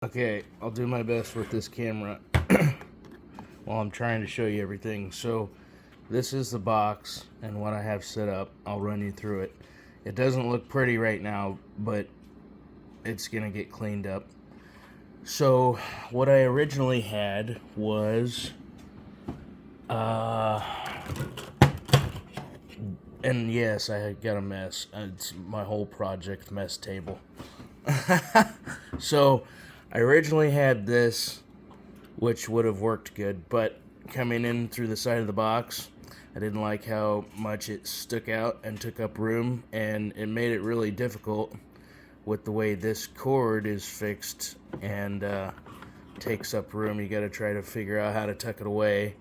Okay, I'll do my best with this camera while I'm trying to show you everything. So, this is the box and what I have set up. I'll run you through it. It doesn't look pretty right now, but it's gonna get cleaned up. So, what I originally had was, uh, and yes, I got a mess. It's my whole project mess table. So, I originally had this, which would have worked good, but coming in through the side of the box, I didn't like how much it stuck out and took up room, and it made it really difficult with the way this cord is fixed and takes up room. You got to try to figure out how to tuck it away.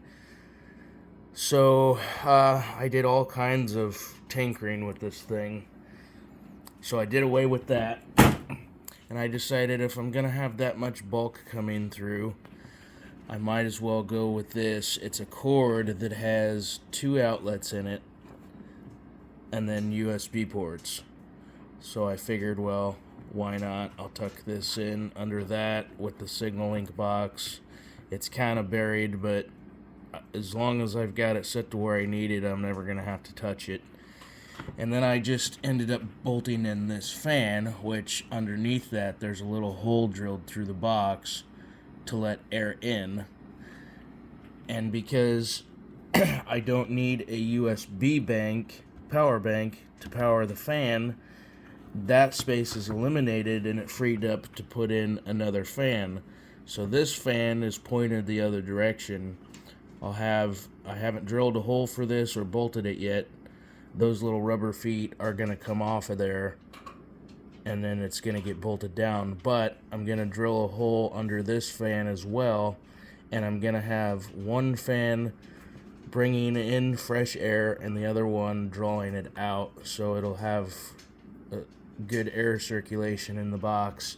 So I did all kinds of tinkering with this thing. So I did away with that, and I decided if I'm gonna have that much bulk coming through, I might as well go with this. It's a cord that has 2 outlets in it and then USB ports. So I figured, well, why not? I'll tuck this in under that with the signal link box. It's kind of buried, but as long as I've got it set to where I need it, I'm never going to have to touch it. And then I just ended up bolting in this fan, which underneath that there's a little hole drilled through the box to let air in. And because I don't need a USB power bank to power the fan, that space is eliminated and it freed up to put in another fan. So this fan is pointed the other direction. I haven't drilled a hole for this or bolted it yet. Those little rubber feet are going to come off of there and then it's going to get bolted down. But I'm going to drill a hole under this fan as well, and I'm going to have one fan bringing in fresh air and the other one drawing it out, so it'll have good air circulation in the box.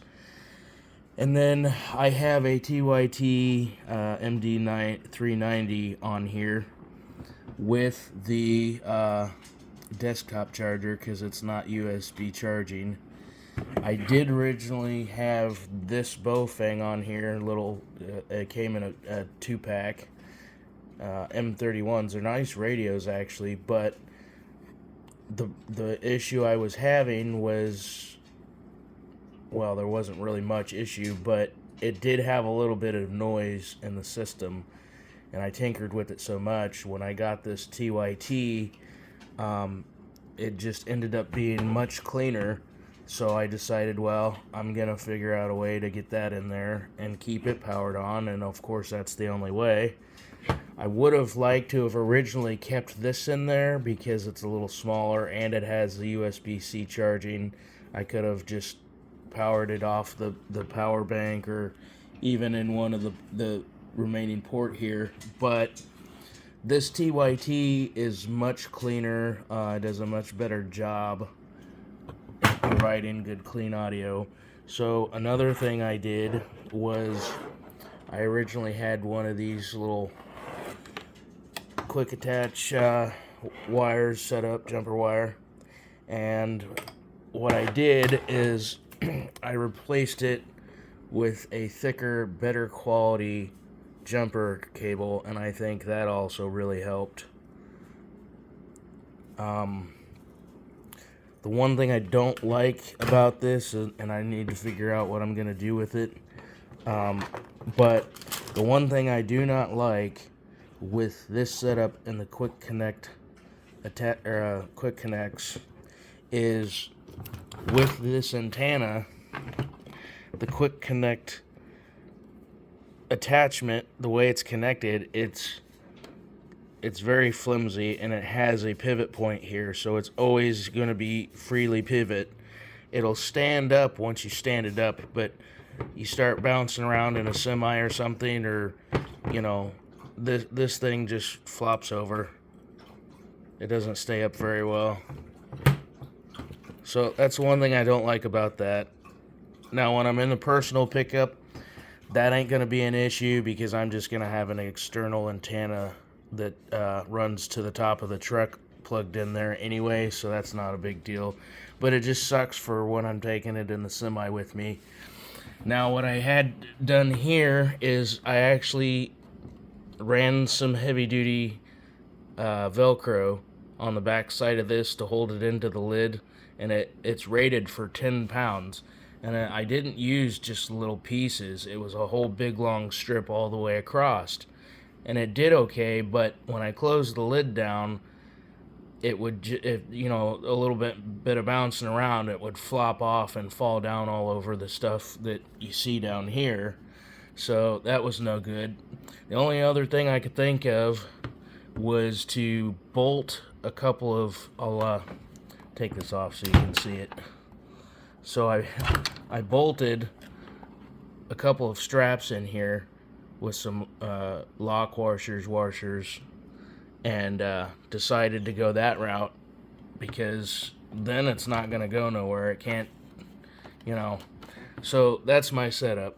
And then I have a TYT MD-390 on here with the desktop charger because it's not USB charging. I did originally have this Bofang on here, it came in a 2-pack, M31s. They're nice radios actually, but the issue I was having was, well, there wasn't really much issue, but it did have a little bit of noise in the system, and I tinkered with it so much. When I got this TYT, it just ended up being much cleaner. So I decided, well, I'm going to figure out a way to get that in there and keep it powered on, and of course that's the only way. I would have liked to have originally kept this in there because it's a little smaller and it has the USB-C charging. I could have just powered it off the power bank or even in one of the remaining port here, but this TYT is much cleaner. It does a much better job providing good clean audio. So another thing I did was I originally had one of these little quick attach wires set up, jumper wire, and what I did is I replaced it with a thicker, better quality jumper cable, and I think that also really helped. The one thing I don't like about this, and I need to figure out what I'm going to do with it, but the one thing I do not like with this setup and the quick connects is with this antenna, the quick connect attachment, the way it's connected, it's very flimsy, and it has a pivot point here, so it's always going to be freely pivot. It'll stand up once you stand it up, but you start bouncing around in a semi or something, or this thing just flops over. It doesn't stay up very well. So that's one thing I don't like about that. Now when I'm in the personal pickup, that ain't going to be an issue because I'm just going to have an external antenna that runs to the top of the truck plugged in there anyway, so that's not a big deal. But it just sucks for when I'm taking it in the semi with me. Now what I had done here is I actually ran some heavy duty Velcro on the back side of this to hold it into the lid, and it's rated for 10 pounds. And I didn't use just little pieces, it was a whole big long strip all the way across. And it did okay, but when I closed the lid down, it would, you know, a little bit of bouncing around, it would flop off and fall down all over the stuff that you see down here. So that was no good. The only other thing I could think of was to bolt a couple of, I'll take this off so you can see it. So I bolted a couple of straps in here with some lock washers, and decided to go that route because then it's not going to go nowhere. It can't, you know. So that's my setup.